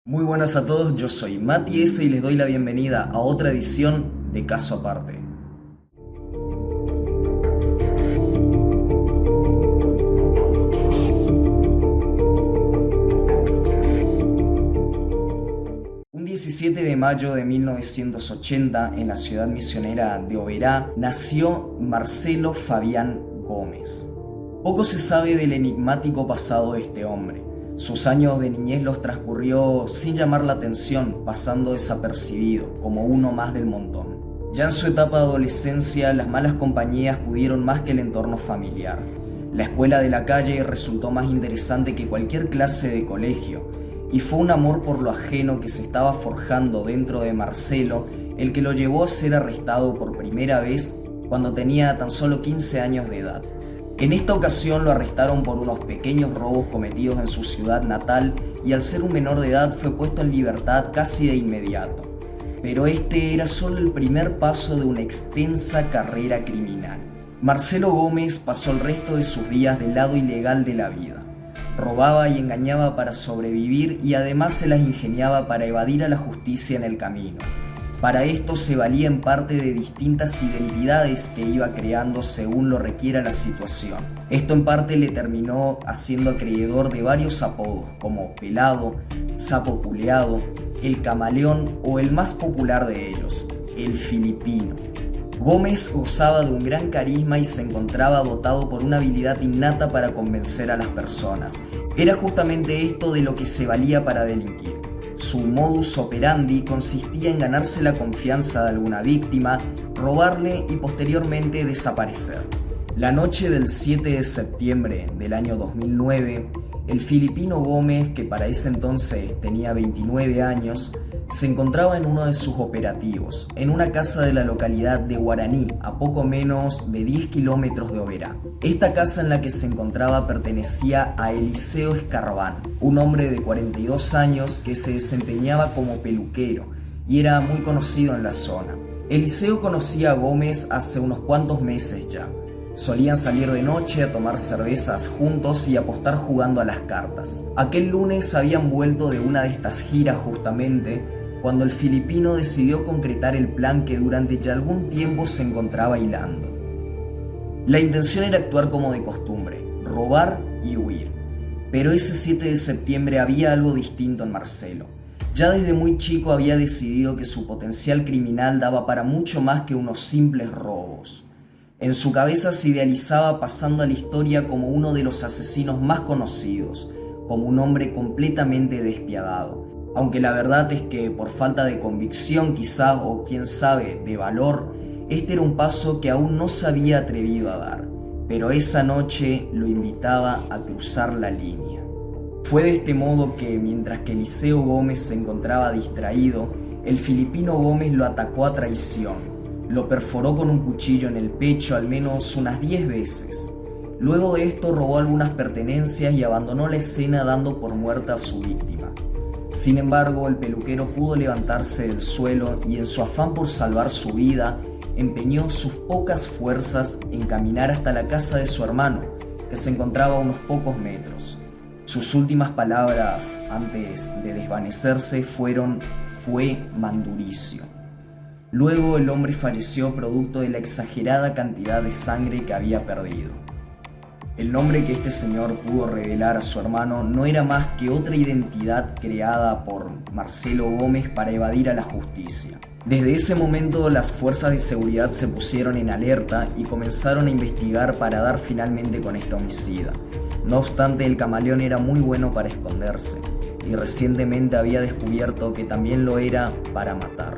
Muy buenas a todos, yo soy Mati S y les doy la bienvenida a otra edición de Caso Aparte. Un 17 de mayo de 1980, en la ciudad misionera de Oberá, nació Marcelo Fabián Gómez. Poco se sabe del enigmático pasado de este hombre. Sus años de niñez los transcurrió sin llamar la atención, pasando desapercibido, como uno más del montón. Ya en su etapa de adolescencia, las malas compañías pudieron más que el entorno familiar. La escuela de la calle resultó más interesante que cualquier clase de colegio, y fue un amor por lo ajeno que se estaba forjando dentro de Marcelo el que lo llevó a ser arrestado por primera vez cuando tenía tan solo 15 años de edad. En esta ocasión lo arrestaron por unos pequeños robos cometidos en su ciudad natal y al ser un menor de edad fue puesto en libertad casi de inmediato. Pero este era solo el primer paso de una extensa carrera criminal. Marcelo Gómez pasó el resto de sus días del lado ilegal de la vida. Robaba y engañaba para sobrevivir y además se las ingeniaba para evadir a la justicia en el camino. Para esto se valía en parte de distintas identidades que iba creando según lo requiera la situación. Esto en parte le terminó haciendo acreedor de varios apodos como Pelado, Sapo Culeado, El Camaleón o el más popular de ellos, El Filipino. Gómez gozaba de un gran carisma y se encontraba dotado por una habilidad innata para convencer a las personas. Era justamente esto de lo que se valía para delinquir. Su modus operandi consistía en ganarse la confianza de alguna víctima, robarle y posteriormente desaparecer. La noche del 7 de septiembre del año 2009, el filipino Gómez, que para ese entonces tenía 29 años, se encontraba en uno de sus operativos, en una casa de la localidad de Guaraní, a poco menos de 10 kilómetros de Oberá. Esta casa en la que se encontraba pertenecía a Eliseo Escarbán, un hombre de 42 años que se desempeñaba como peluquero y era muy conocido en la zona. Eliseo conocía a Gómez hace unos cuantos meses ya. Solían salir de noche a tomar cervezas juntos y apostar jugando a las cartas. Aquel lunes habían vuelto de una de estas giras justamente cuando el filipino decidió concretar el plan que durante ya algún tiempo se encontraba hilando. La intención era actuar como de costumbre, robar y huir. Pero ese 7 de septiembre había algo distinto en Marcelo. Ya desde muy chico había decidido que su potencial criminal daba para mucho más que unos simples robos. En su cabeza se idealizaba pasando a la historia como uno de los asesinos más conocidos, como un hombre completamente despiadado. Aunque la verdad es que por falta de convicción quizá o quién sabe de valor, este era un paso que aún no se había atrevido a dar, pero esa noche lo invitaba a cruzar la línea. Fue de este modo que mientras que Eliseo Gómez se encontraba distraído, el filipino Gómez lo atacó a traición. Lo perforó con un cuchillo en el pecho al menos unas 10 veces. Luego de esto robó algunas pertenencias y abandonó la escena dando por muerta a su víctima. Sin embargo, el peluquero pudo levantarse del suelo y en su afán por salvar su vida, empeñó sus pocas fuerzas en caminar hasta la casa de su hermano, que se encontraba a unos pocos metros. Sus últimas palabras antes de desvanecerse fueron «Fue Manduricio». Luego el hombre falleció producto de la exagerada cantidad de sangre que había perdido. El nombre que este señor pudo revelar a su hermano no era más que otra identidad creada por Marcelo Gómez para evadir a la justicia. Desde ese momento las fuerzas de seguridad se pusieron en alerta y comenzaron a investigar para dar finalmente con este homicida. No obstante, el camaleón era muy bueno para esconderse y recientemente había descubierto que también lo era para matar.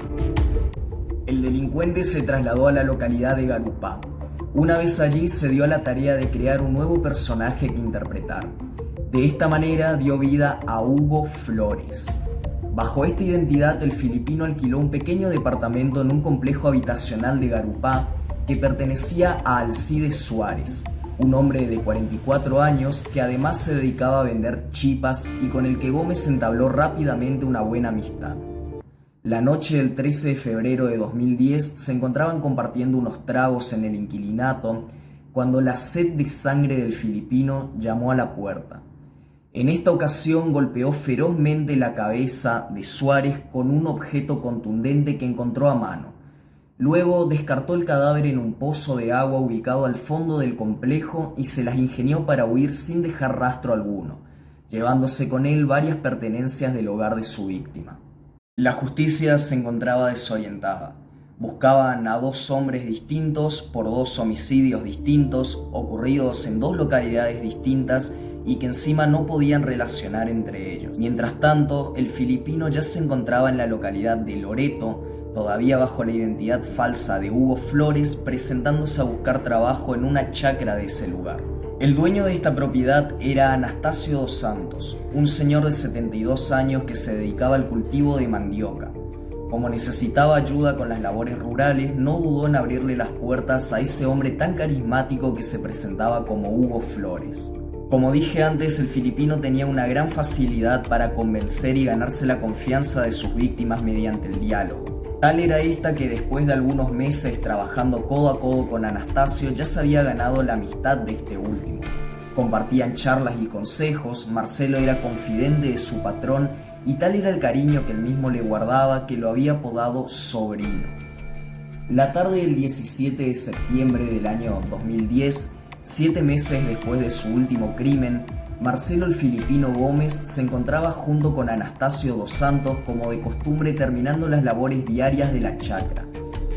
El delincuente se trasladó a la localidad de Garupá. Una vez allí se dio a la tarea de crear un nuevo personaje que interpretar. De esta manera dio vida a Hugo Flores. Bajo esta identidad, el filipino alquiló un pequeño departamento en un complejo habitacional de Garupá que pertenecía a Alcides Suárez, un hombre de 44 años que además se dedicaba a vender chipas y con el que Gómez entabló rápidamente una buena amistad. La noche del 13 de febrero de 2010 se encontraban compartiendo unos tragos en el inquilinato cuando la sed de sangre del filipino llamó a la puerta. En esta ocasión golpeó ferozmente la cabeza de Suárez con un objeto contundente que encontró a mano. Luego descartó el cadáver en un pozo de agua ubicado al fondo del complejo y se las ingenió para huir sin dejar rastro alguno, llevándose con él varias pertenencias del hogar de su víctima. La justicia se encontraba desorientada. Buscaban a dos hombres distintos por dos homicidios distintos ocurridos en dos localidades distintas y que encima no podían relacionar entre ellos. Mientras tanto, el filipino ya se encontraba en la localidad de Loreto, todavía bajo la identidad falsa de Hugo Flores, presentándose a buscar trabajo en una chacra de ese lugar. El dueño de esta propiedad era Anastasio dos Santos, un señor de 72 años que se dedicaba al cultivo de mandioca. Como necesitaba ayuda con las labores rurales, no dudó en abrirle las puertas a ese hombre tan carismático que se presentaba como Hugo Flores. Como dije antes, el filipino tenía una gran facilidad para convencer y ganarse la confianza de sus víctimas mediante el diálogo. Tal era esta que después de algunos meses trabajando codo a codo con Anastasio ya se había ganado la amistad de este último. Compartían charlas y consejos, Marcelo era confidente de su patrón y tal era el cariño que él mismo le guardaba que lo había apodado sobrino. La tarde del 17 de septiembre del año 2010, 7 meses después de su último crimen, Marcelo el filipino Gómez se encontraba junto con Anastasio dos Santos como de costumbre terminando las labores diarias de la chacra,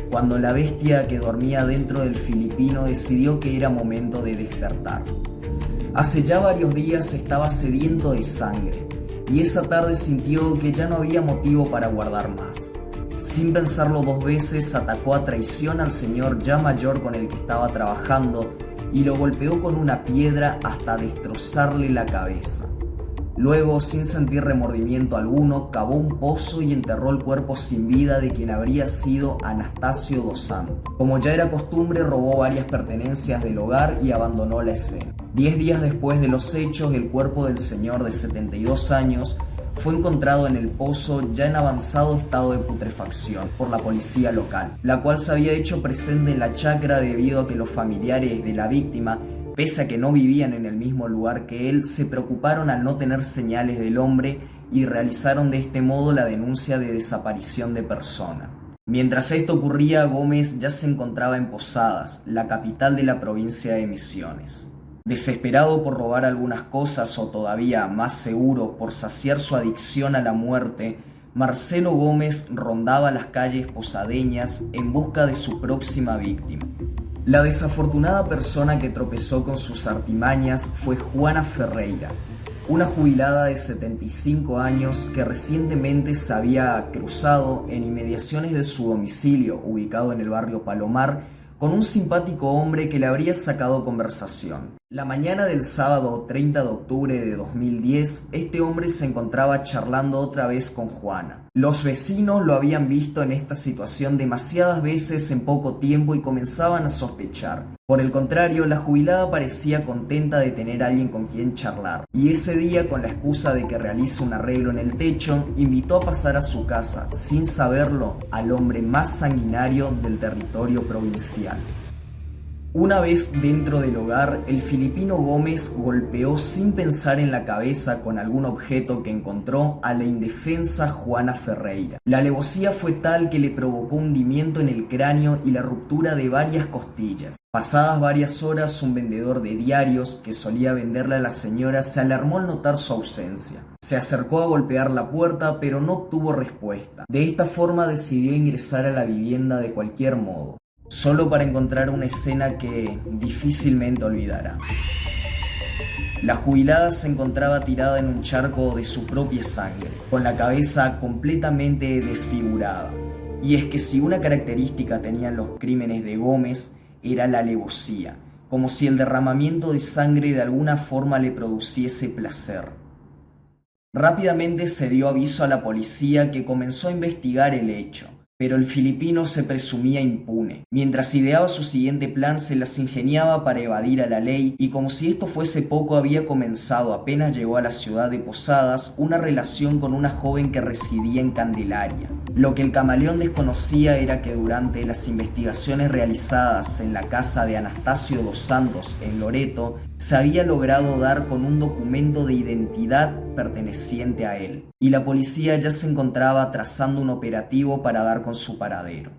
cuando la bestia que dormía dentro del filipino decidió que era momento de despertar. Hace ya varios días estaba sediento de sangre y esa tarde sintió que ya no había motivo para guardar más. Sin pensarlo dos veces, atacó a traición al señor ya mayor con el que estaba trabajando y lo golpeó con una piedra hasta destrozarle la cabeza. Luego, sin sentir remordimiento alguno, cavó un pozo y enterró el cuerpo sin vida de quien habría sido Anastasio dos Santos. Como ya era costumbre, robó varias pertenencias del hogar y abandonó la escena. 10 días después de los hechos, el cuerpo del señor de 72 años fue encontrado en el pozo ya en avanzado estado de putrefacción por la policía local, la cual se había hecho presente en la chacra debido a que los familiares de la víctima, pese a que no vivían en el mismo lugar que él, se preocuparon al no tener señales del hombre y realizaron de este modo la denuncia de desaparición de persona. Mientras esto ocurría, Gómez ya se encontraba en Posadas, la capital de la provincia de Misiones. Desesperado por robar algunas cosas o todavía más seguro por saciar su adicción a la muerte, Marcelo Gómez rondaba las calles posadeñas en busca de su próxima víctima. La desafortunada persona que tropezó con sus artimañas fue Juana Ferreira, una jubilada de 75 años que recientemente se había cruzado en inmediaciones de su domicilio, ubicado en el barrio Palomar, con un simpático hombre que le habría sacado conversación. La mañana del sábado 30 de octubre de 2010, este hombre se encontraba charlando otra vez con Juana. Los vecinos lo habían visto en esta situación demasiadas veces en poco tiempo y comenzaban a sospechar. Por el contrario, la jubilada parecía contenta de tener a alguien con quien charlar, y ese día, con la excusa de que realiza un arreglo en el techo, invitó a pasar a su casa, sin saberlo, al hombre más sanguinario del territorio provincial. Una vez dentro del hogar, el filipino Gómez golpeó sin pensar en la cabeza con algún objeto que encontró a la indefensa Juana Ferreira. La alevosía fue tal que le provocó hundimiento en el cráneo y la ruptura de varias costillas. Pasadas varias horas, un vendedor de diarios que solía venderle a la señora se alarmó al notar su ausencia. Se acercó a golpear la puerta, pero no obtuvo respuesta. De esta forma decidió ingresar a la vivienda de cualquier modo, solo para encontrar una escena que difícilmente olvidará. La jubilada se encontraba tirada en un charco de su propia sangre, con la cabeza completamente desfigurada. Y es que si una característica tenían los crímenes de Gómez, era la alevosía, como si el derramamiento de sangre de alguna forma le produciese placer. Rápidamente se dio aviso a la policía, que comenzó a investigar el hecho, Pero el filipino se presumía impune. Mientras ideaba su siguiente plan, se las ingeniaba para evadir a la ley y, como si esto fuese poco, había comenzado, apenas llegó a la ciudad de Posadas, una relación con una joven que residía en Candelaria. Lo que el camaleón desconocía era que durante las investigaciones realizadas en la casa de Anastasio dos Santos en Loreto, se había logrado dar con un documento de identidad perteneciente a él, y la policía ya se encontraba trazando un operativo para dar con su paradero.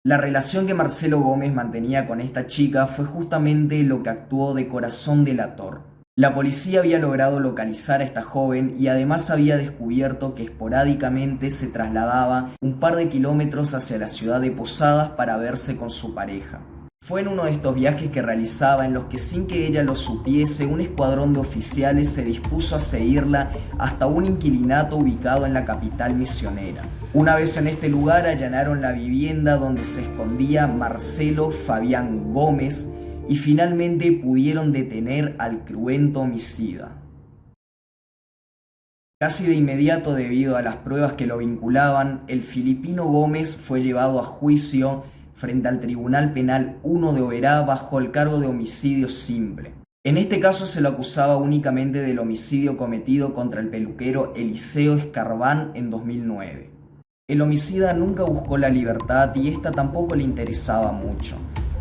La relación que Marcelo Gómez mantenía con esta chica fue justamente lo que actuó de corazón delator. La policía había logrado localizar a esta joven y además había descubierto que esporádicamente se trasladaba un par de kilómetros hacia la ciudad de Posadas para verse con su pareja. Fue en uno de estos viajes que realizaba en los que, sin que ella lo supiese, un escuadrón de oficiales se dispuso a seguirla hasta un inquilinato ubicado en la capital misionera. Una vez en este lugar allanaron la vivienda donde se escondía Marcelo Fabián Gómez y finalmente pudieron detener al cruento homicida. Casi de inmediato, debido a las pruebas que lo vinculaban, el filipino Gómez fue llevado a juicio frente al Tribunal Penal 1 de Oberá bajo el cargo de homicidio simple. En este caso se lo acusaba únicamente del homicidio cometido contra el peluquero Eliseo Escarbán en 2009. El homicida nunca buscó la libertad y esta tampoco le interesaba mucho.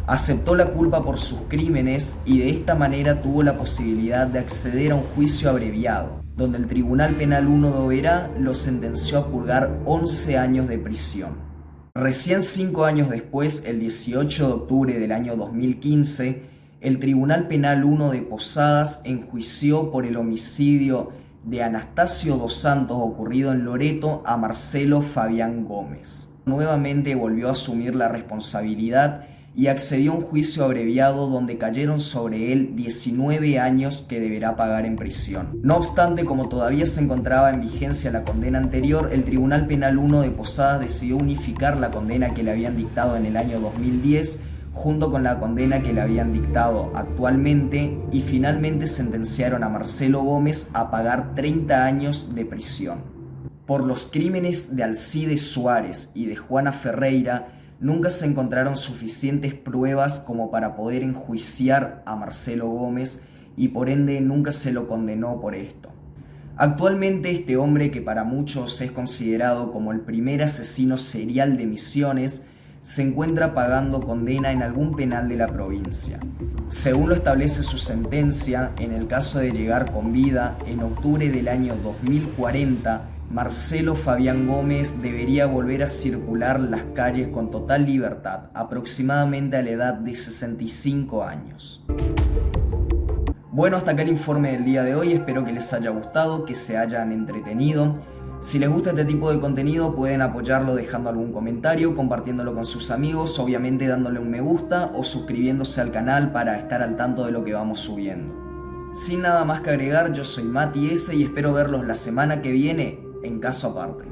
Aceptó la culpa por sus crímenes y de esta manera tuvo la posibilidad de acceder a un juicio abreviado, donde el Tribunal Penal 1 de Oberá lo sentenció a purgar 11 años de prisión. Recién 5 años después, el 18 de octubre del año 2015, el Tribunal Penal 1 de Posadas enjuició por el homicidio de Anastasio dos Santos ocurrido en Loreto a Marcelo Fabián Gómez. Nuevamente volvió a asumir la responsabilidad y accedió a un juicio abreviado donde cayeron sobre él 19 años que deberá pagar en prisión. No obstante, como todavía se encontraba en vigencia la condena anterior, el Tribunal Penal 1 de Posadas decidió unificar la condena que le habían dictado en el año 2010 junto con la condena que le habían dictado actualmente y finalmente sentenciaron a Marcelo Gómez a pagar 30 años de prisión. Por los crímenes de Alcides Suárez y de Juana Ferreira, nunca se encontraron suficientes pruebas como para poder enjuiciar a Marcelo Gómez y por ende nunca se lo condenó por esto. Actualmente este hombre, que para muchos es considerado como el primer asesino serial de Misiones, se encuentra pagando condena en algún penal de la provincia. Según lo establece su sentencia, en el caso de llegar con vida, en octubre del año 2040, Marcelo Fabián Gómez debería volver a circular las calles con total libertad, aproximadamente a la edad de 65 años. Bueno, hasta acá el informe del día de hoy, espero que les haya gustado, que se hayan entretenido. Si les gusta este tipo de contenido pueden apoyarlo dejando algún comentario, compartiéndolo con sus amigos, obviamente dándole un me gusta o suscribiéndose al canal para estar al tanto de lo que vamos subiendo. Sin nada más que agregar, yo soy Mati S y espero verlos la semana que viene en Caso Aparte.